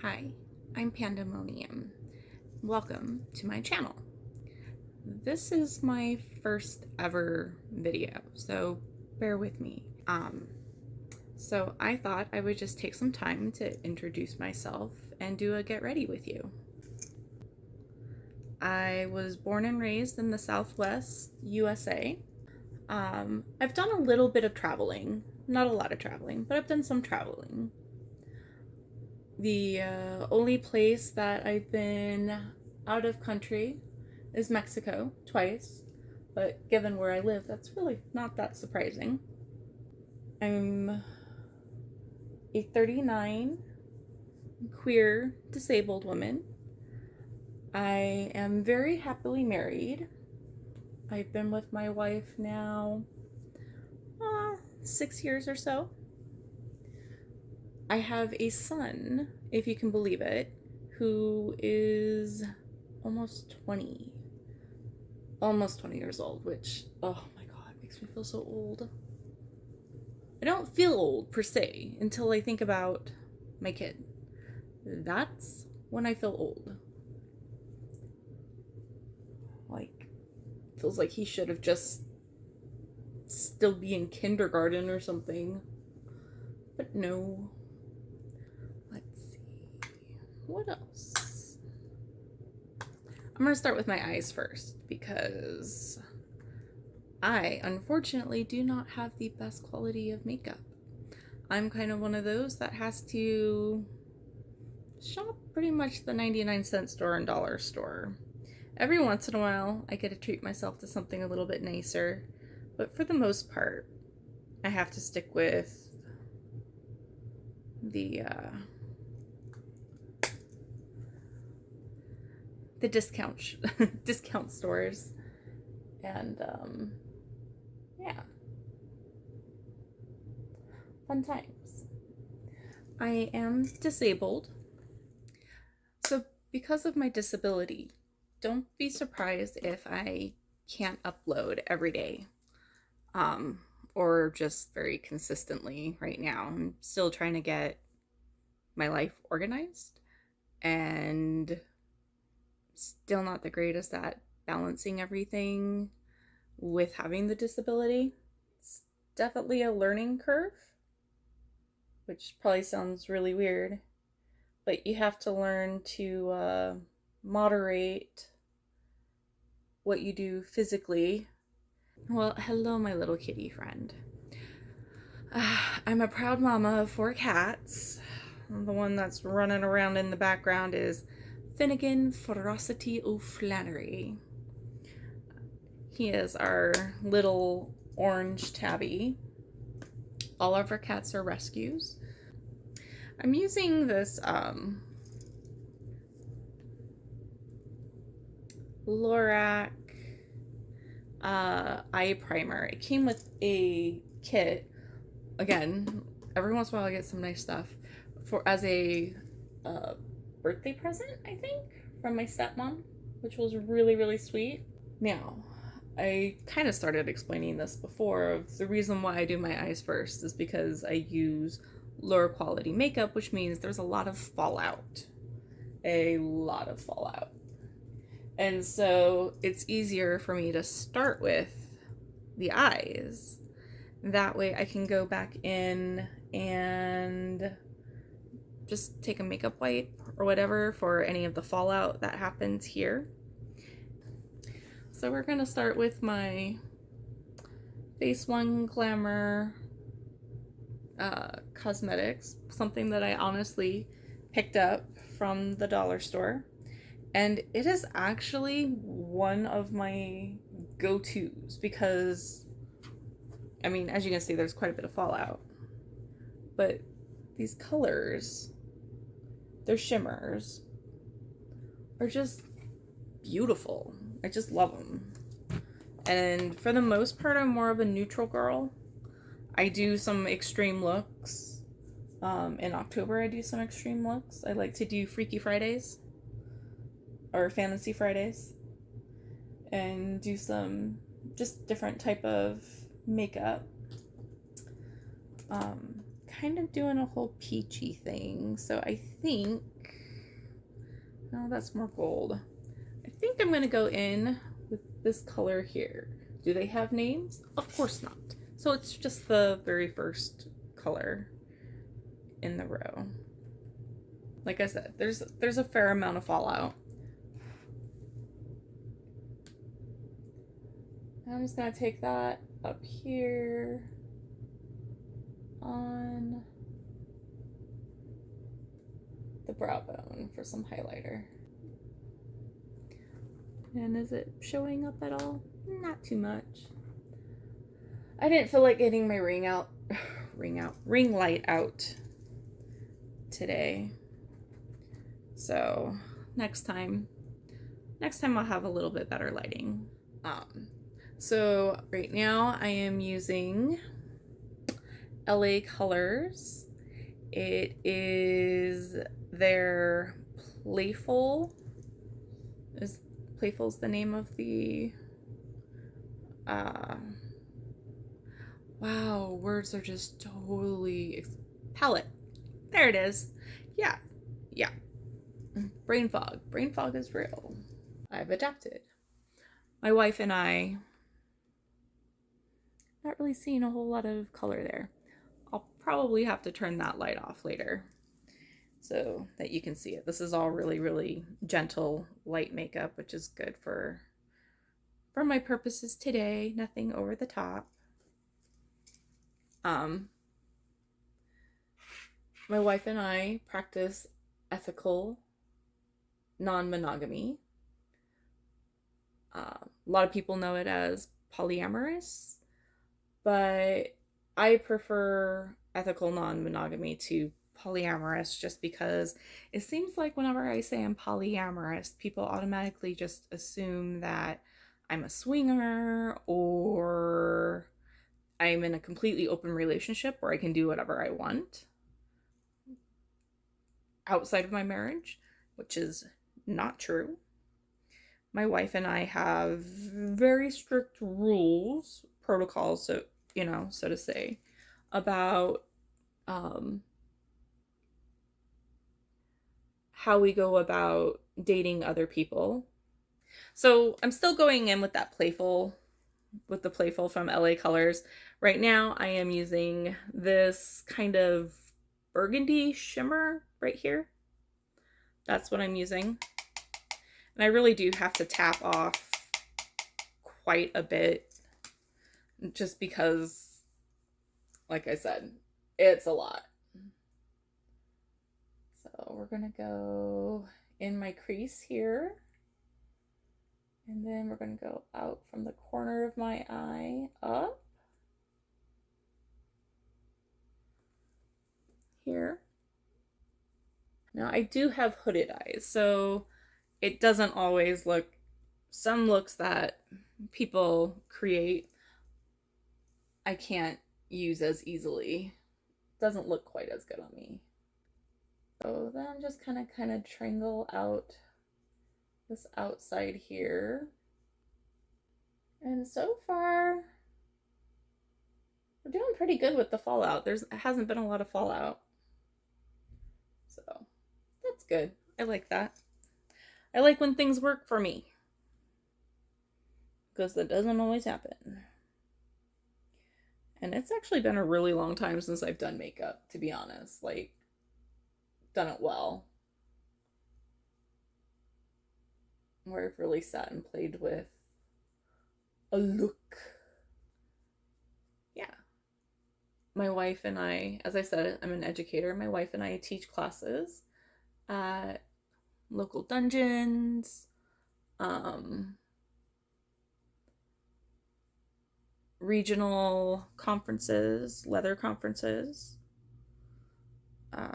Hi, I'm Pandemonium. Welcome to my channel. This is my first ever video, so bear with me. So I thought I would just take some time to introduce myself and do a get ready with you. I was born and raised in the Southwest USA. I've done a little bit of traveling, not a lot of traveling, but I've done some traveling. The only place that I've been out of country is Mexico twice, but given where I live, that's really not that surprising. I'm a 39 queer disabled woman. I am very happily married. I've been with my wife now 6 years or so. I have a son, if you can believe it, who is almost 20. Almost 20 years old, which, oh my god, makes me feel so old. I don't feel old per se until I think about my kid. That's when I feel old. Like, feels like he should have just still be in kindergarten or something. But no. Let's see. What else? I'm gonna start with my eyes first because I unfortunately do not have the best quality of makeup. I'm kind of one of those that has to shop pretty much the 99-cent store and dollar store. Every once in a while, I get to treat myself to something a little bit nicer, but for the most part, I have to stick with the discount discount stores, and yeah, fun times. I am disabled, so because of my disability, don't be surprised if I can't upload every day. Um, or just very consistently right now. I'm still trying to get my life organized and still not the greatest at balancing everything with having the disability. It's definitely a learning curve, which probably sounds really weird, but you have to learn to moderate what you do physically. Well, hello, my little kitty friend. I'm a proud mama of 4 cats. The one that's running around in the background is Finnegan Ferocity O'Flannery. He is our little orange tabby. All of our cats are rescues. I'm using this Lorac eye primer. It came with a kit. Again, every once in a while I get some nice stuff for as a birthday present, I think, from my stepmom, which was really, really sweet. Now, I kind of started explaining this before. The reason why I do my eyes first is because I use lower quality makeup, which means there's a lot of fallout. A lot of fallout. And so it's easier for me to start with the eyes. That way I can go back in and just take a makeup wipe or whatever for any of the fallout that happens here. So we're gonna start with my Phase One Glamour cosmetics, something that I honestly picked up from the dollar store. And it is actually one of my go-tos because, I mean, as you can see, there's quite a bit of fallout. But these colors, their shimmers, are just beautiful. I just love them. And for the most part, I'm more of a neutral girl. I do some extreme looks. In October, I do some extreme looks. I like to do Freaky Fridays or Fantasy Fridays and do some just different type of makeup. Kind of doing a whole peachy thing. So I think No, that's more gold. I think I'm gonna go in with this color here. Do they have names? Of course not. So it's just the very first color in the row. Like I said, there's a fair amount of fallout. I'm just gonna take that up here on the brow bone for some highlighter. And is it showing up at all? Not too much. I didn't feel like getting my ring light out today. So next time I'll have a little bit better lighting. So right now I am using LA Colors. It is their Playful. Playful's the name of the wow, words are just totally palette. There it is. Yeah. Brain fog. Brain fog is real. I've adapted. My wife and I, not really seeing a whole lot of color there. I'll probably have to turn that light off later so that you can see it. This is all really, really gentle light makeup, which is good for my purposes today. Nothing over the top. My wife and I practice ethical non-monogamy. A lot of people know it as polyamorous, but I prefer ethical non-monogamy to polyamorous just because it seems like whenever I say I'm polyamorous, people automatically just assume that I'm a swinger or I'm in a completely open relationship where I can do whatever I want outside of my marriage, which is not true. My wife and I have very strict rules, protocols, so to say, about how we go about dating other people. So I'm still going in with the Playful from LA Colors. Right now I am using this kind of burgundy shimmer right here. That's what I'm using. And I really do have to tap off quite a bit just because, like I said, it's a lot. So we're gonna go in my crease here. And then we're gonna go out from the corner of my eye up here. Now I do have hooded eyes, so it doesn't always look, some looks that people create I can't use as easily. Doesn't look quite as good on me. So then I'm just kind of triangle out this outside here. And so far, we're doing pretty good with the fallout. There hasn't been a lot of fallout. So that's good. I like that. I like when things work for me, because that doesn't always happen. And it's actually been a really long time since I've done makeup, to be honest. Like, done it well. Where I've really sat and played with a look. Yeah. My wife and I, as I said, I'm an educator. My wife and I teach classes at local dungeons, regional conferences, leather conferences. My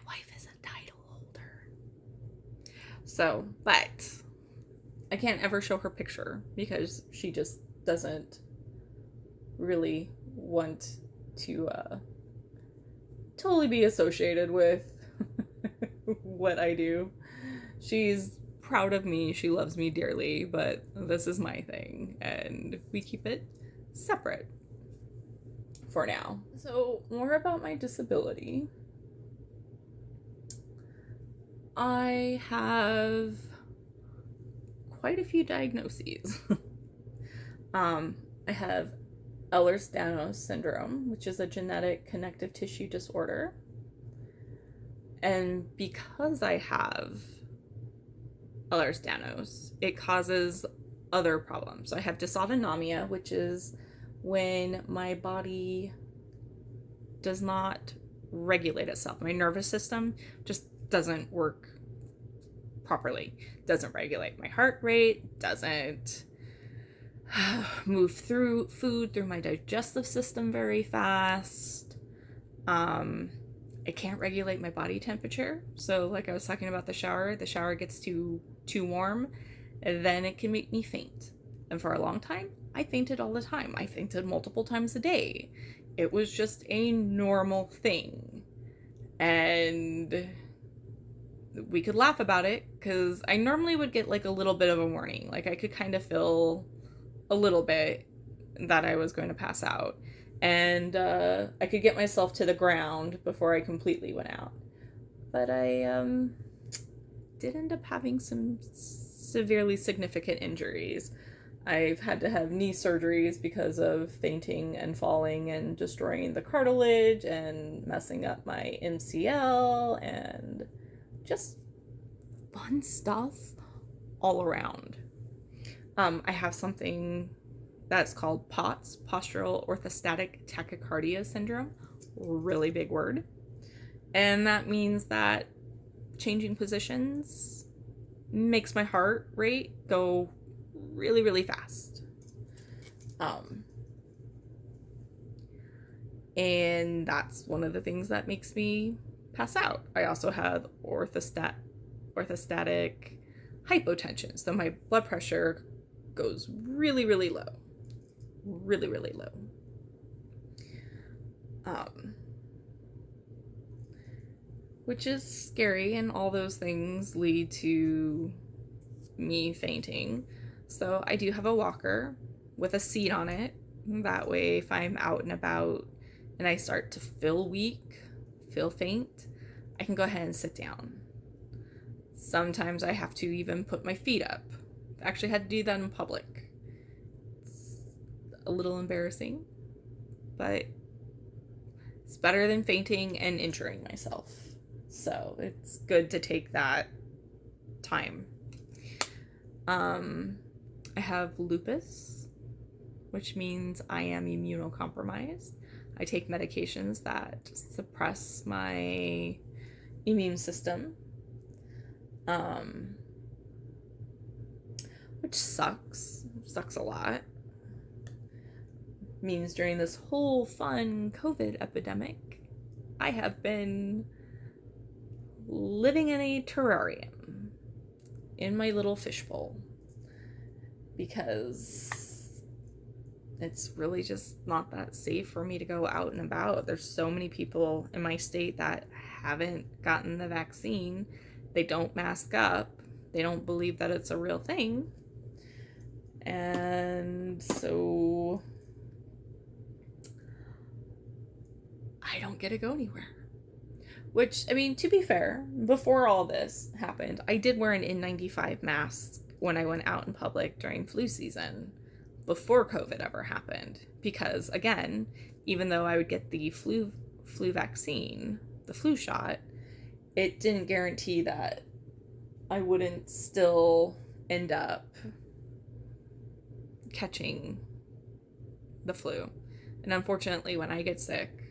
wife is a title holder. So, but I can't ever show her picture because she just doesn't really want to totally be associated with what I do. She's proud of me, she loves me dearly, but this is my thing, and we keep it separate for now. So, more about my disability. I have quite a few diagnoses. I have Ehlers-Danlos syndrome, which is a genetic connective tissue disorder. And because I have Ehlers-Danlos, it causes other problems. So I have dysautonomia, which is when my body does not regulate itself. My nervous system just doesn't work properly. Doesn't regulate my heart rate, doesn't move through food through my digestive system very fast. I can't regulate my body temperature. So like I was talking about the shower gets too warm, and then it can make me faint. And for a long time, I fainted all the time. I fainted multiple times a day. It was just a normal thing. And we could laugh about it because I normally would get like a little bit of a warning. Like I could kind of feel a little bit that I was going to pass out. And I could get myself to the ground before I completely went out. But I did end up having some severely significant injuries. I've had to have knee surgeries because of fainting and falling and destroying the cartilage and messing up my MCL and just fun stuff all around. I have something that's called POTS, postural orthostatic tachycardia syndrome. Really big word. And that means that changing positions makes my heart rate go really, really fast. And that's one of the things that makes me pass out. I also have orthostatic hypotension. So my blood pressure goes really, really low. Really, really low. Which is scary, and all those things lead to me fainting. So I do have a walker with a seat on it. That way, if I'm out and about and I start to feel weak, feel faint, I can go ahead and sit down. Sometimes I have to even put my feet up. I actually had to do that in public. It's a little embarrassing, but it's better than fainting and injuring myself. So it's good to take that time. I have lupus, which means I am immunocompromised. I take medications that suppress my immune system, which sucks a lot. Means during this whole fun COVID epidemic, I have been living in a terrarium in my little fishbowl because it's really just not that safe for me to go out and about. There's so many people in my state that haven't gotten the vaccine. They don't mask up. They don't believe that it's a real thing. And so I don't get to go anywhere. Which, I mean, to be fair, before all this happened, I did wear an N95 mask when I went out in public during flu season before COVID ever happened. Because, again, even though I would get the flu vaccine, the flu shot, it didn't guarantee that I wouldn't still end up catching the flu. And unfortunately, when I get sick,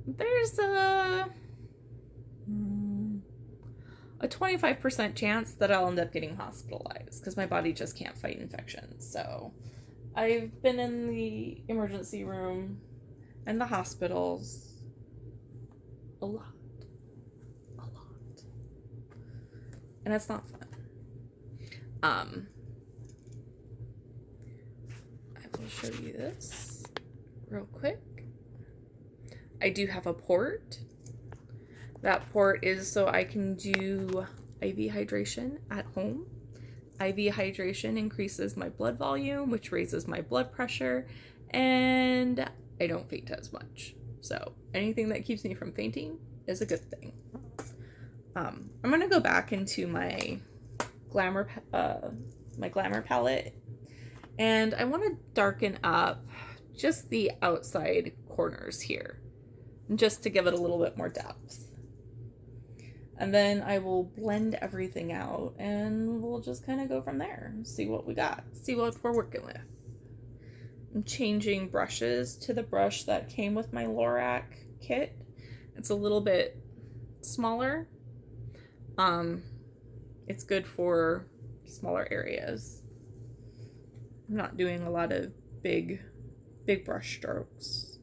there's a 25% chance that I'll end up getting hospitalized because my body just can't fight infections. So I've been in the emergency room and the hospitals a lot. And it's not fun. I will show you this real quick. I do have a port. That port is so I can do IV hydration at home. IV hydration increases my blood volume, which raises my blood pressure, and I don't faint as much. So anything that keeps me from fainting is a good thing. I'm gonna go back into my glamour my glamour palette, and I want to darken up just the outside corners here, just to give it a little bit more depth. And then I will blend everything out, and we'll just kind of go from there. See what we got. See what we're working with. I'm changing brushes to the brush that came with my Lorac kit. It's a little bit smaller. It's good for smaller areas. I'm not doing a lot of big brush strokes.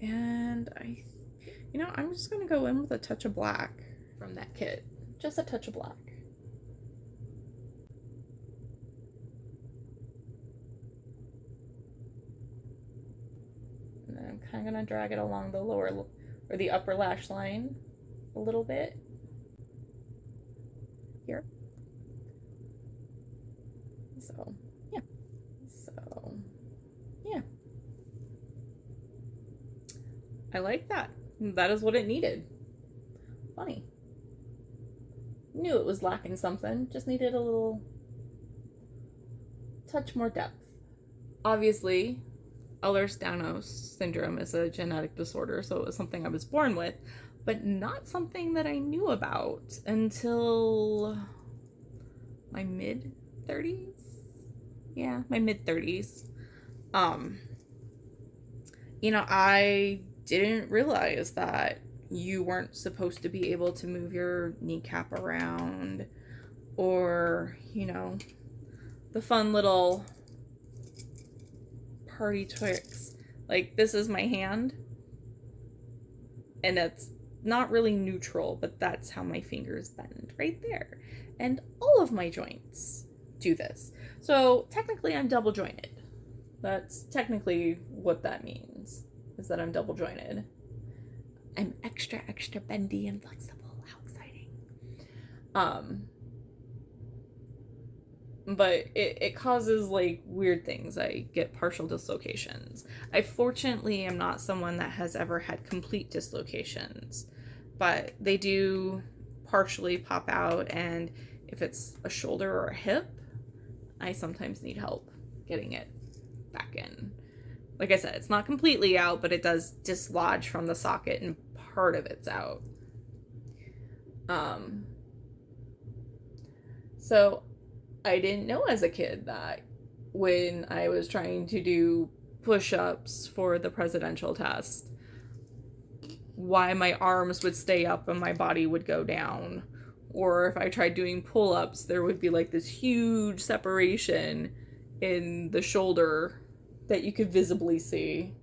And I'm just gonna go in with a touch of black from that kit. Just a touch of black. And then I'm kind of gonna drag it along the lower or the upper lash line a little bit. Here. So, yeah. So, yeah. I like that. That is what it needed. Funny. Knew it was lacking something. Just needed a little touch more depth. Obviously, Ehlers-Danlos syndrome is a genetic disorder, so it was something I was born with, but not something that I knew about until my mid-30s. Yeah, my mid-30s. I didn't realize that you weren't supposed to be able to move your kneecap around, or, the fun little party tricks. Like, this is my hand, and it's not really neutral, but that's how my fingers bend right there. And all of my joints do this. So technically I'm double jointed. That's technically what that means, is that I'm double jointed. I'm extra bendy and flexible. How exciting. But it causes like weird things. I get partial dislocations. I fortunately am not someone that has ever had complete dislocations, but they do partially pop out, and if it's a shoulder or a hip, I sometimes need help getting it back in. Like I said, it's not completely out, but it does dislodge from the socket and part of it's out. So I didn't know as a kid that when I was trying to do push-ups for the presidential test, why my arms would stay up and my body would go down. Or if I tried doing pull-ups, there would be like this huge separation in the shoulder that you could visibly see.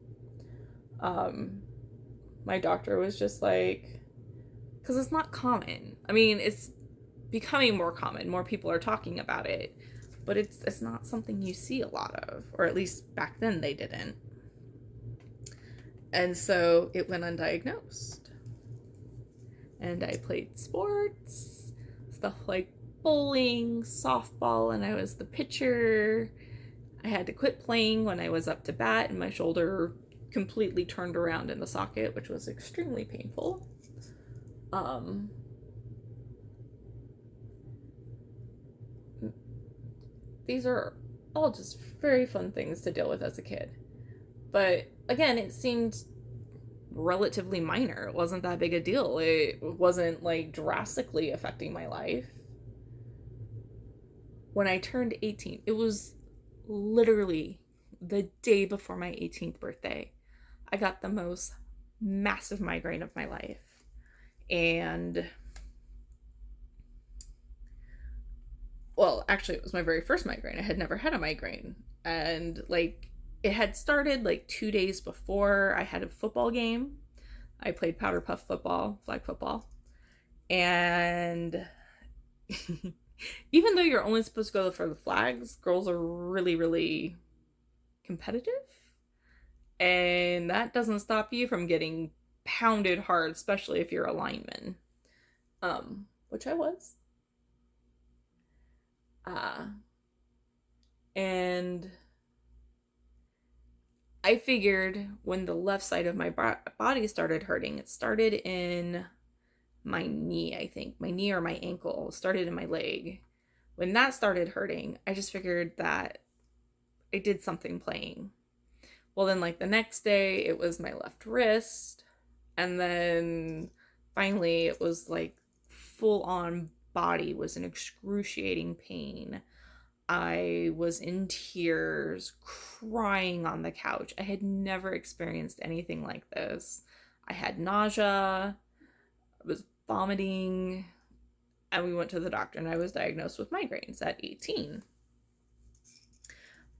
My doctor was just like, because it's not common. I mean, it's becoming more common. More people are talking about it, but it's not something you see a lot of, or at least back then they didn't. And so it went undiagnosed. And I played sports, stuff like bowling, softball, and I was the pitcher. I had to quit playing when I was up to bat, and my shoulder completely turned around in the socket, which was extremely painful. These are all just very fun things to deal with as a kid. But again, it seemed relatively minor. It wasn't that big a deal. It wasn't like drastically affecting my life. When I turned 18, it was literally the day before my 18th birthday. I got the most massive migraine of my life. And well, actually, it was my very first migraine. I had never had a migraine. And like, it had started like 2 days before I had a football game. I played powder puff football, flag football. And even though you're only supposed to go for the flags, girls are really, really competitive. And that doesn't stop you from getting pounded hard, especially if you're a lineman. Which I was. And I figured when the left side of my body started hurting, it started in my knee, I think. My knee or my ankle started in my leg. When that started hurting, I just figured that I did something playing. Well, then, like, the next day, it was my left wrist. And then finally, it was like full on body was in excruciating pain. I was in tears, crying on the couch. I had never experienced anything like this. I had nausea, I was vomiting, and we went to the doctor, and I was diagnosed with migraines at 18.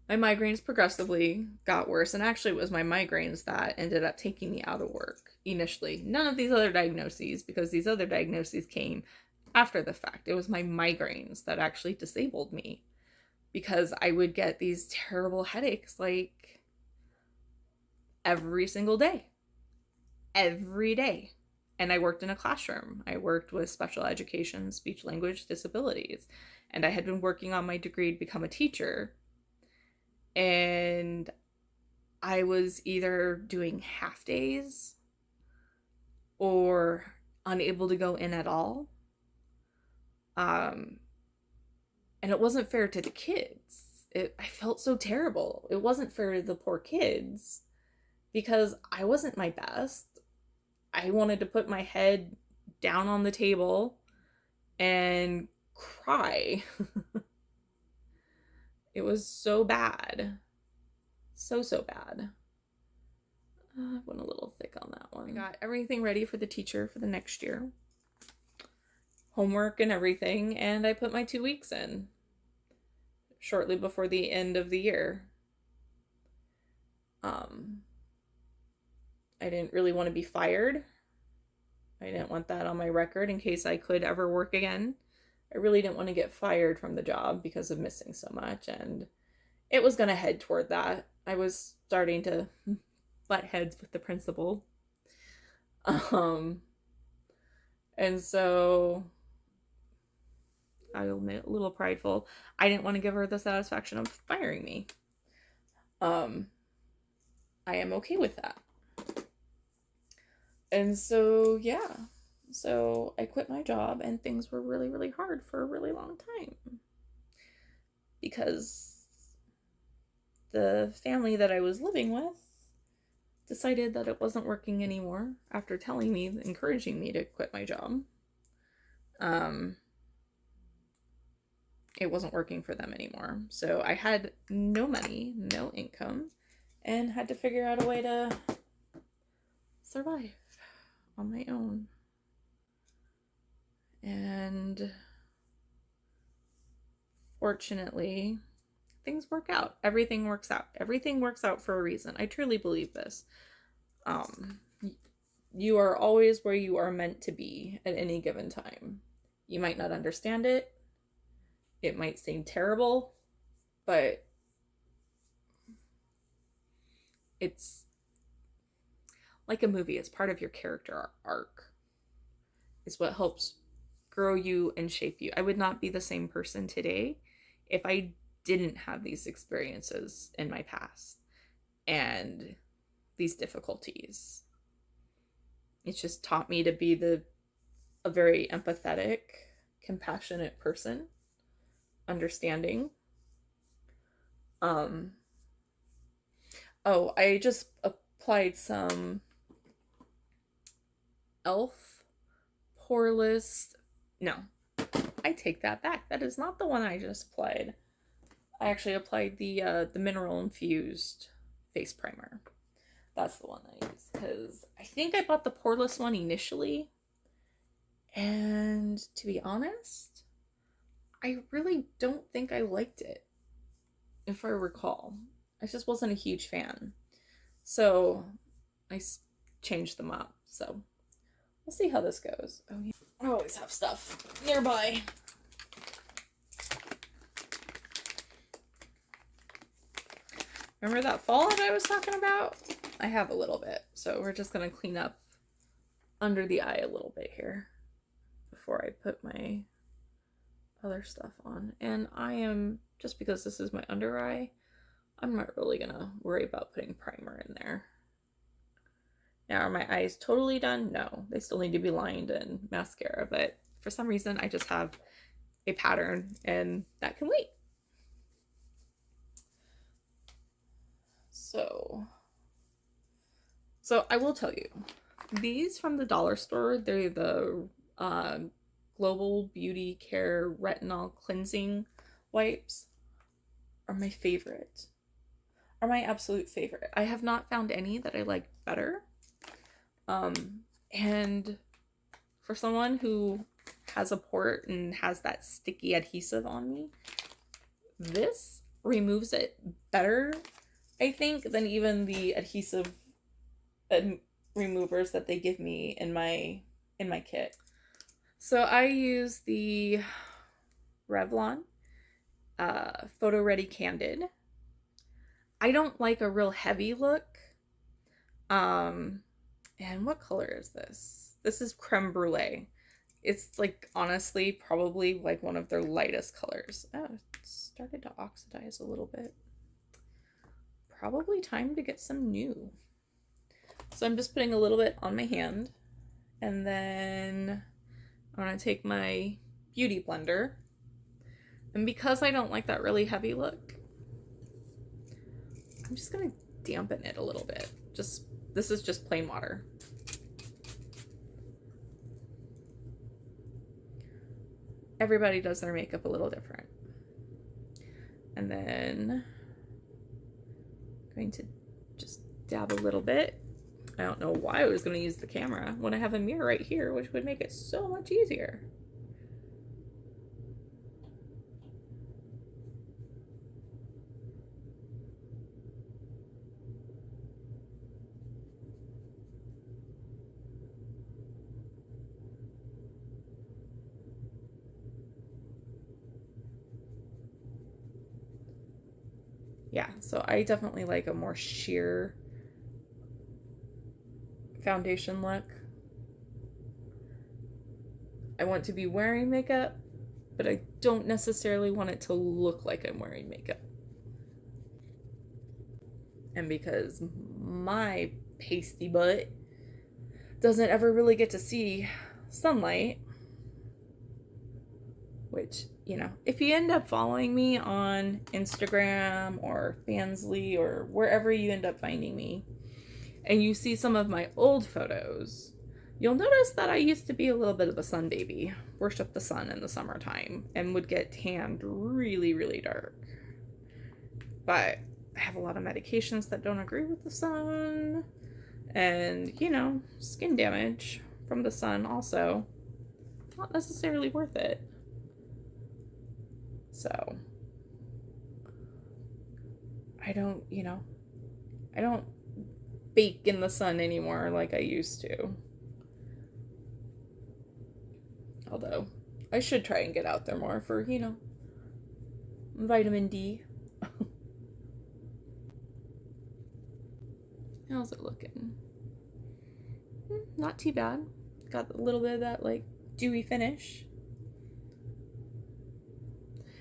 My migraines progressively got worse, and actually it was my migraines that ended up taking me out of work initially. None of these other diagnoses, because these other diagnoses came after the fact. It was my migraines that actually disabled me, because I would get these terrible headaches like every single day. Every day. And I worked in a classroom. I worked with special education, speech language disabilities, and I had been working on my degree to become a teacher. And I was either doing half days or unable to go in at all. And it wasn't fair to the kids. I felt so terrible. It wasn't fair to the poor kids because I wasn't my best. I wanted to put my head down on the table and cry. It was so bad. So bad. I went a little thick on that one. I got everything ready for the teacher for the next year. Homework and everything, and I put my 2 weeks in shortly before the end of the year. I didn't really want to be fired. I didn't want that on my record in case I could ever work again. I really didn't want to get fired from the job because of missing so much, and it was going to head toward that. I was starting to butt heads with the principal. And so I'll admit, a little prideful, I didn't want to give her the satisfaction of firing me. I am okay with that. And so, yeah. So I quit my job, and things were really, really hard for a really long time. Because the family that I was living with decided that it wasn't working anymore after telling me, encouraging me to quit my job. It wasn't working for them anymore. So I had no money, no income, and had to figure out a way to survive on my own. And fortunately, things work out. Everything works out. Everything works out for a reason. I truly believe this. You are always where you are meant to be at any given time. You might not understand it. It might seem terrible, but it's like a movie. It's part of your character arc. It's what helps grow you and shape you. I would not be the same person today if I didn't have these experiences in my past and these difficulties. It's just taught me to be a very empathetic, compassionate person, understanding. I just applied some e.l.f. Poreless. No, I take that back. That is not the one I just applied. I actually applied the mineral infused face primer. That's the one I use because I think I bought the poreless one initially, and to be honest, I really don't think I liked it, if I recall. I just wasn't a huge fan. So I changed them up. So we'll see how this goes. Oh, yeah. I always have stuff nearby. Remember that fallout I was talking about? I have a little bit. So we're just going to clean up under the eye a little bit here before I put my other stuff on. And I am, just because this is my under eye, I'm not really gonna worry about putting primer in there. Now, are my eyes totally done? No, they still need to be lined and mascara, but for some reason I just have a pattern and that can wait. So I will tell you, these from the dollar store, they're the uh, Global Beauty Care Retinol Cleansing Wipes, are my favorite. Are my absolute favorite. I have not found any that I like better. And for someone who has a port and has that sticky adhesive on me, this removes it better, I think, than even the adhesive removers that they give me in my kit. So I use the Revlon Photo Ready Candid. I don't like a real heavy look. And what color is this? This is Creme Brulee. It's like honestly probably like one of their lightest colors. Oh, it started to oxidize a little bit. Probably time to get some new. So I'm just putting a little bit on my hand, and then I'm gonna take my beauty blender, and because I don't like that really heavy look, I'm just gonna dampen it a little bit. This is just plain water. Everybody does their makeup a little different. And then I'm going to just dab a little bit. I don't know why I was going to use the camera when I have a mirror right here, which would make it so much easier. Yeah, so I definitely like a more sheer foundation look. I want to be wearing makeup, but I don't necessarily want it to look like I'm wearing makeup. And because my pasty butt doesn't ever really get to see sunlight, which, you know, if you end up following me on Instagram or Fansly or wherever you end up finding me, and you see some of my old photos, you'll notice that I used to be a little bit of a sun baby, worship the sun in the summertime, and would get tanned really, really dark. But I have a lot of medications that don't agree with the sun, and, you know, skin damage from the sun also. Not necessarily worth it. So, I don't, you know, I don't bake in the sun anymore like I used to. Although, I should try and get out there more for, you know, vitamin D. How's it looking? Not too bad. Got a little bit of that, like, dewy finish.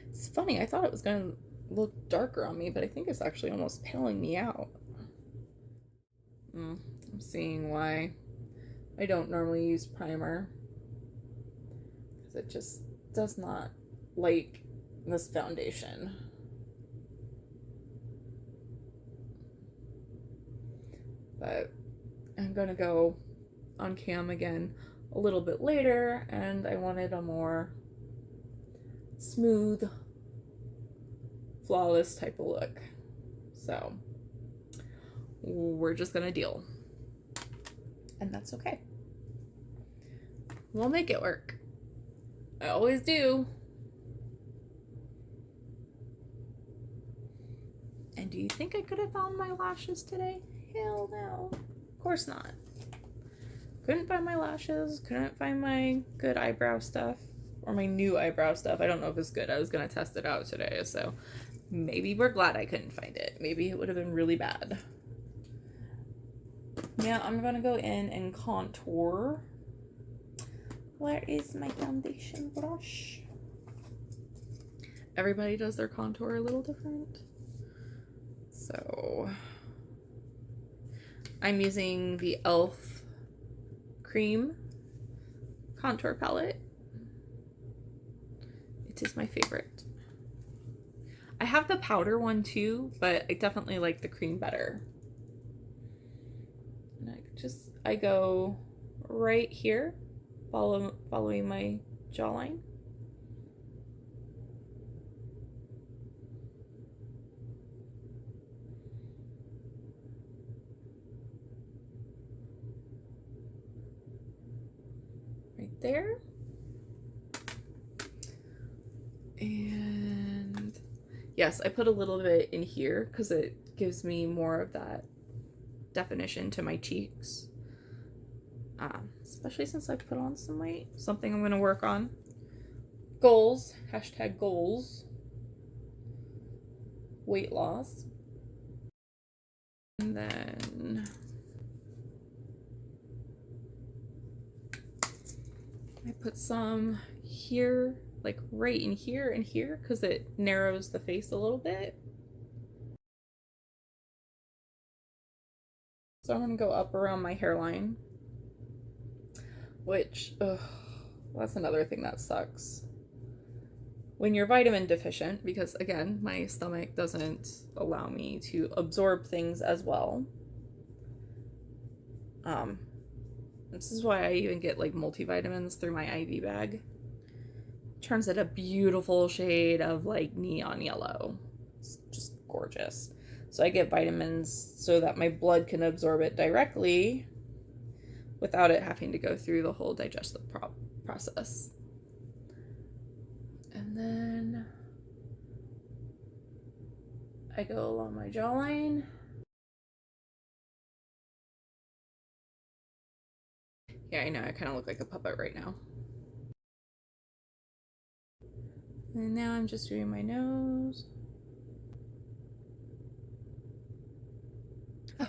It's funny, I thought it was going to look darker on me, but I think it's actually almost paling me out. I'm seeing why I don't normally use primer, because it just does not like this foundation. But I'm gonna go on cam again a little bit later, and I wanted a more smooth, flawless type of look. So we're just gonna deal. And that's okay. We'll make it work. I always do. And do you think I could have found my lashes today? Hell no. Of course not. Couldn't find my lashes, couldn't find my good eyebrow stuff, or my new eyebrow stuff. I don't know if it's good. I was gonna test it out today, so maybe we're glad I couldn't find it. Maybe it would have been really bad. Yeah, I'm gonna go in and contour. Where is my foundation brush? Everybody does their contour a little different. So I'm using the e.l.f. cream contour palette. It is my favorite. I have the powder one too, but I definitely like the cream better. And I go right here, following my jawline. Right there. And yes, I put a little bit in here because it gives me more of that definition to my cheeks. Especially since I put on some weight. Something I'm going to work on. Goals. Hashtag goals. Weight loss. And then I put some here, like right in here and here, because it narrows the face a little bit. So I'm going to go up around my hairline, which, that's another thing that sucks. When you're vitamin deficient, because again, my stomach doesn't allow me to absorb things as well. This is why I even get like multivitamins through my IV bag. Turns it a beautiful shade of like neon yellow. It's just gorgeous. So I get vitamins so that my blood can absorb it directly without it having to go through the whole digestive process. And then I go along my jawline. Yeah, I know, I kind of look like a puppet right now. And now I'm just doing my nose. Oh.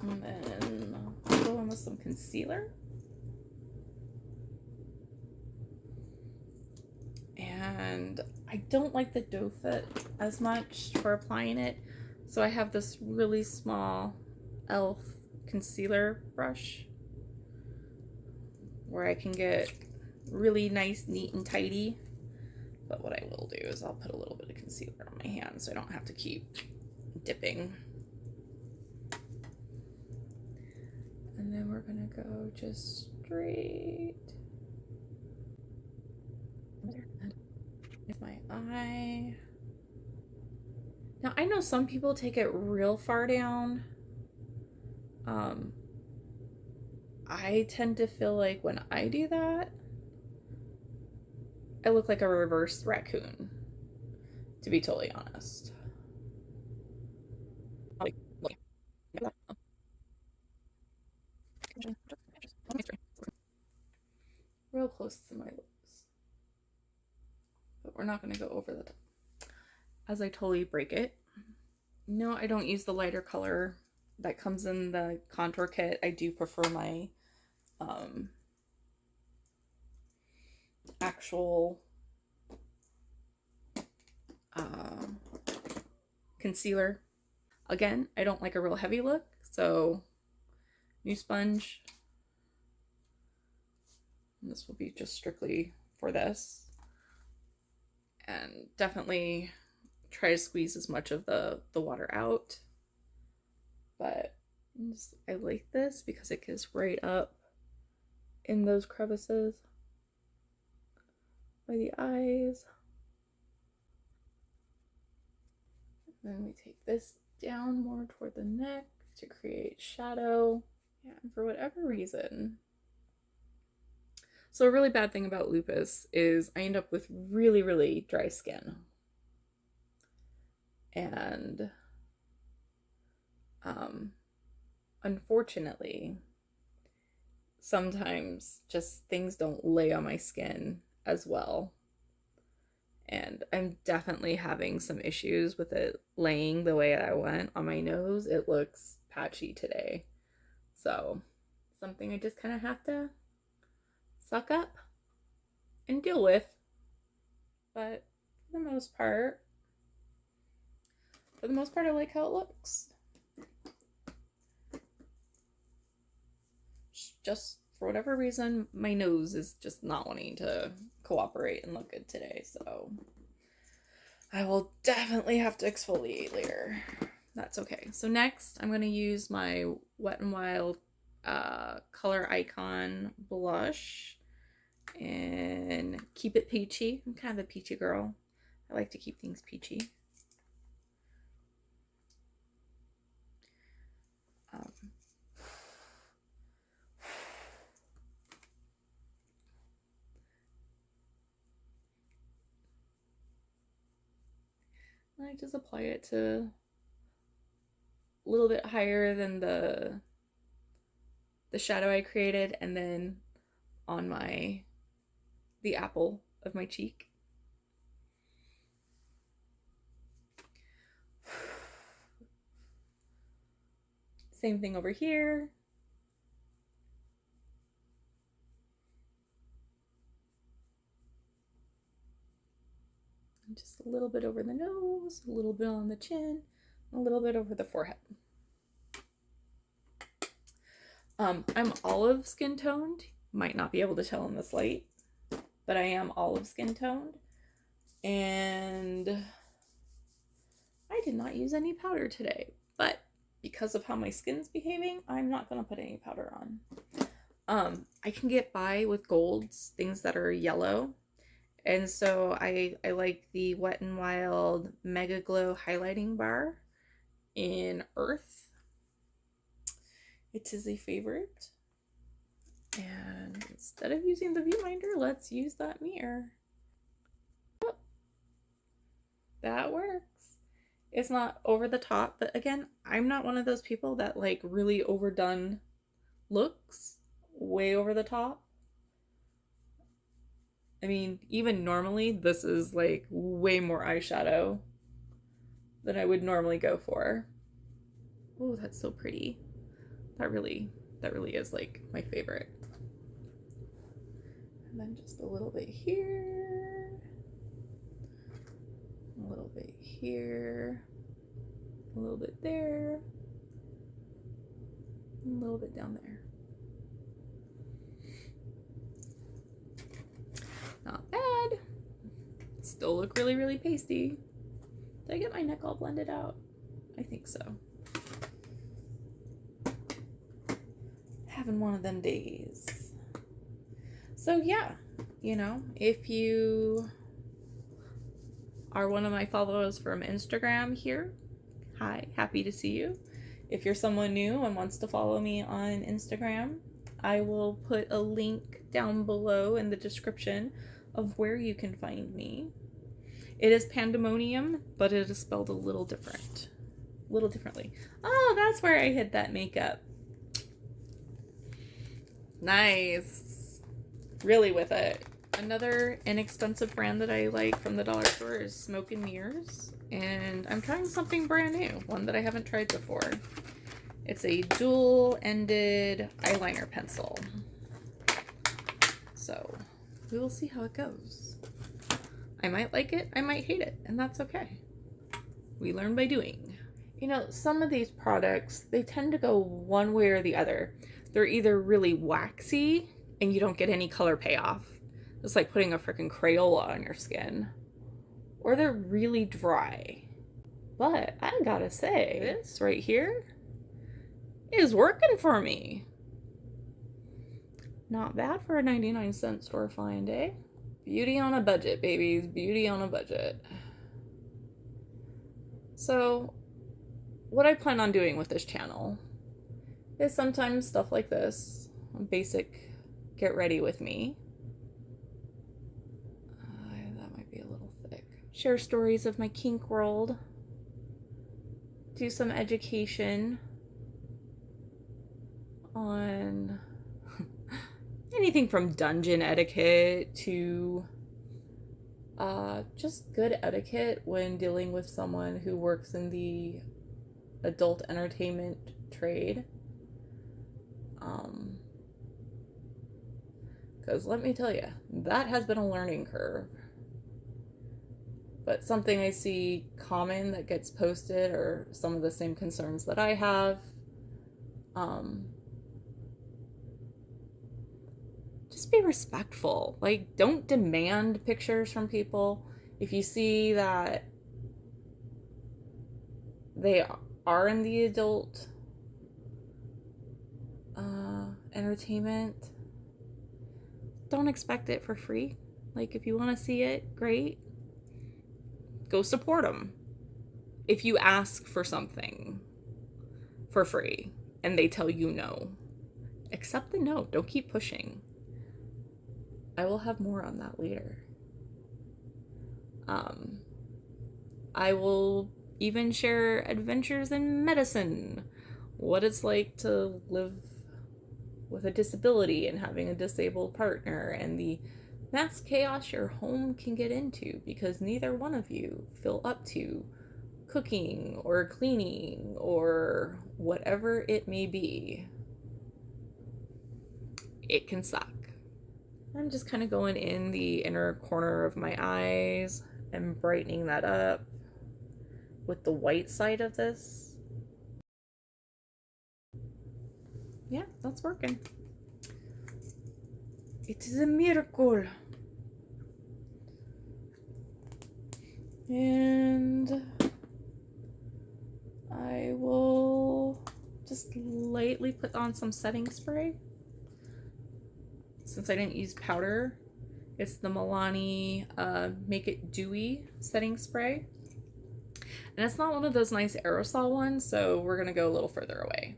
And then I'll go in with some concealer. And I don't like the doe foot as much for applying it. So I have this really small e.l.f. concealer brush where I can get really nice, neat, and tidy. But what I will do is I'll put a little bit of concealer on my hand so I don't have to keep dipping. And then we're gonna go just straight with my eye. Now I know some people take it real far down. I tend to feel like when I do that, I look like a reversed raccoon, to be totally honest. Real close to my lips. But we're not going to go over the top. As I totally break it. No, I don't use the lighter color that comes in the contour kit. I do prefer my actual concealer. Again, I don't like a real heavy look, so new sponge. And this will be just strictly for this. And definitely try to squeeze as much of the water out. But I like this because it gets right up in those crevices by the eyes. And then we take this down more toward the neck to create shadow. Yeah, and for whatever reason. So a really bad thing about lupus is I end up with really, really dry skin. And unfortunately, sometimes just things don't lay on my skin as well. And I'm definitely having some issues with it laying the way I want on my nose. It looks patchy today. So, something I just kind of have to suck up and deal with. But for the most part, I like how it looks. just for whatever reason, my nose is just not wanting to cooperate and look good today. So I will definitely have to exfoliate later. That's okay. So next, I'm going to use my Wet n Wild Color Icon blush and keep it peachy. I'm kind of a peachy girl. I like to keep things peachy. I just apply it to a little bit higher than the shadow I created, and then on the apple of my cheek. Same thing over here. Just a little bit over the nose, a little bit on the chin, a little bit over the forehead. I'm olive skin toned. Might not be able to tell in this light, but I am olive skin toned. And I did not use any powder today, but because of how my skin's behaving, I'm not going to put any powder on. I can get by with golds, things that are yellow. And so I like the Wet n Wild Mega Glow Highlighting Bar in Earth. It is a favorite. And instead of using the viewfinder, let's use that mirror. Oh, that works. It's not over the top, but again, I'm not one of those people that like really overdone looks, way over the top. I mean, even normally, this is like way more eyeshadow than I would normally go for. Oh, that's so pretty. That really is like my favorite. And then just a little bit here, a little bit here, a little bit there, and a little bit down there. Not bad. Still look really, really pasty. Did I get my neck all blended out? I think so. Having one of them days. So yeah, you know, if you are one of my followers from Instagram here, hi, happy to see you. If you're someone new and wants to follow me on Instagram, I will put a link down below in the description of where you can find me. It is Pandemonium, but it is spelled a little differently. Oh, that's where I hid that makeup. Nice. Really with it. Another inexpensive brand that I like from the dollar store is Smoke and Mirrors, and I'm trying something brand new, one that I haven't tried before. It's a dual-ended eyeliner pencil. So we will see how it goes. I might like it, I might hate it, and that's okay. We learn by doing. You know, some of these products, they tend to go one way or the other. They're either really waxy and you don't get any color payoff. It's like putting a freaking Crayola on your skin. Or they're really dry. But I gotta say, this right here is working for me. Not bad for a 99-cent store find, eh? Beauty on a budget, babies. Beauty on a budget. So, what I plan on doing with this channel is sometimes stuff like this. Basic get ready with me. That might be a little thick. Share stories of my kink world. Do some education on anything from dungeon etiquette to just good etiquette when dealing with someone who works in the adult entertainment trade. Because let me tell you, that has been a learning curve. But something I see common that gets posted are some of the same concerns that I have. just be respectful. Like, don't demand pictures from people. If you see that they are in the adult entertainment, don't expect it for free. Like, if you want to see it, great. Go support them. If you ask for something for free and they tell you no, accept the no. Don't keep pushing. I will have more on that later. I will even share adventures in medicine, what it's like to live with a disability and having a disabled partner, and the mass chaos your home can get into because neither one of you feel up to cooking or cleaning or whatever it may be. It can suck. I'm just kind of going in the inner corner of my eyes and brightening that up with the white side of this. Yeah, that's working. It is a miracle. And I will just lightly put on some setting spray. Since I didn't use powder, it's the Milani Make It Dewy setting spray. And it's not one of those nice aerosol ones, so we're gonna go a little further away.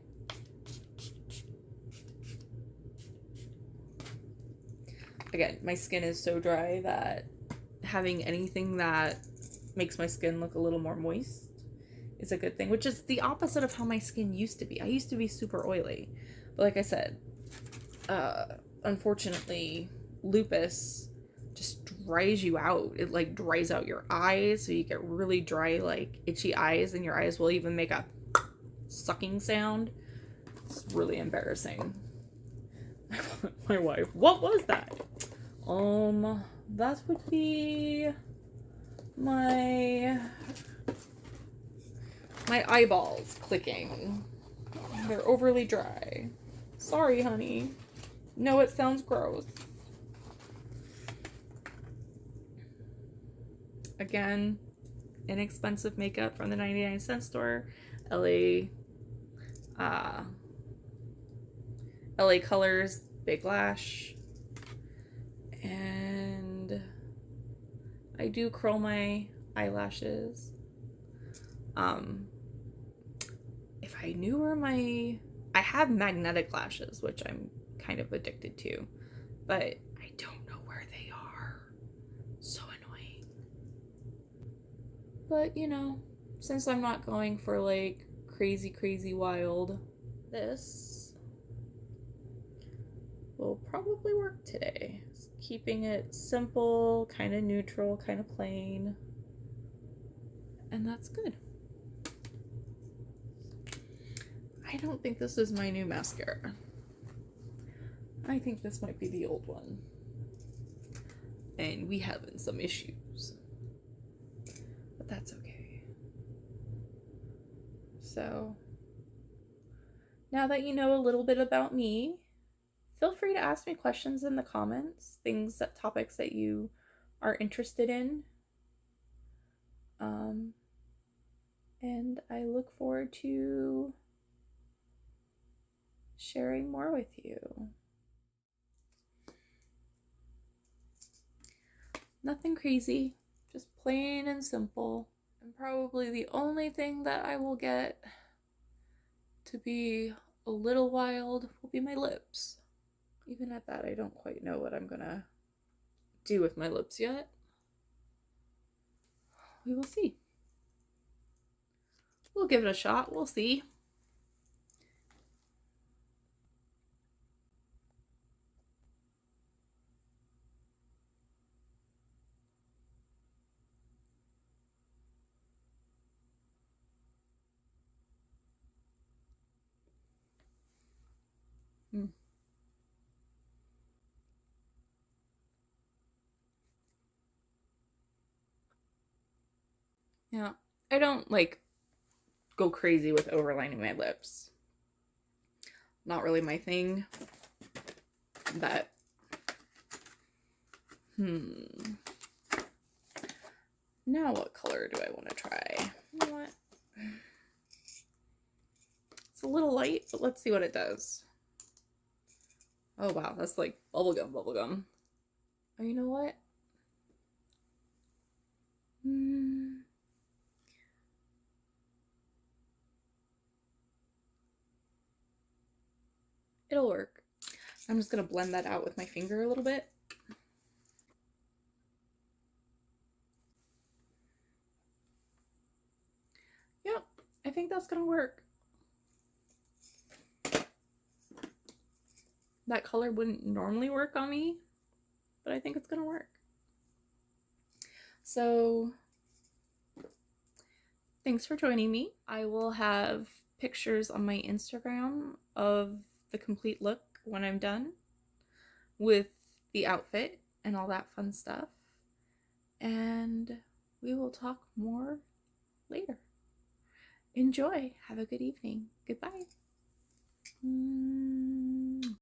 Again, my skin is so dry that having anything that makes my skin look a little more moist is a good thing, which is the opposite of how my skin used to be. I used to be super oily, but like I said, unfortunately, lupus just dries you out. It like dries out your eyes, so you get really dry, like itchy eyes, and your eyes will even make a sucking sound. It's really embarrassing. My wife, what was that? That would be my eyeballs clicking. They're overly dry. Sorry, honey. No, it sounds gross. Again, inexpensive makeup from the 99-cent store. LA Colors Big Lash. And I do curl my eyelashes. If I knew where I have magnetic lashes, which I'm kind of addicted to, but I don't know where they are. So annoying. But, you know, since I'm not going for like crazy wild, this will probably work today. Keeping it simple, kind of neutral, kind of plain. And that's good. I don't think this is my new mascara. I think this might be the old one. And we having some issues. But that's okay. So, now that you know a little bit about me, feel free to ask me questions in the comments, topics that you are interested in. And I look forward to sharing more with you. Nothing crazy, just plain and simple. And probably the only thing that I will get to be a little wild will be my lips. Even at that, I don't quite know what I'm gonna do with my lips yet. We will see. We'll give it a shot. We'll see. Yeah, I don't like go crazy with overlining my lips. Not really my thing. But Now what color do I want to try? You know what? It's a little light, but let's see what it does. Oh wow, that's like bubblegum, bubblegum. Oh, you know what? It'll work. I'm just gonna blend that out with my finger a little bit. Yep, I think that's gonna work. That color wouldn't normally work on me, but I think it's gonna work. So thanks for joining me. I will have pictures on my Instagram of the complete look when I'm done with the outfit and all that fun stuff. And we will talk more later. Enjoy. Have a good evening. Goodbye.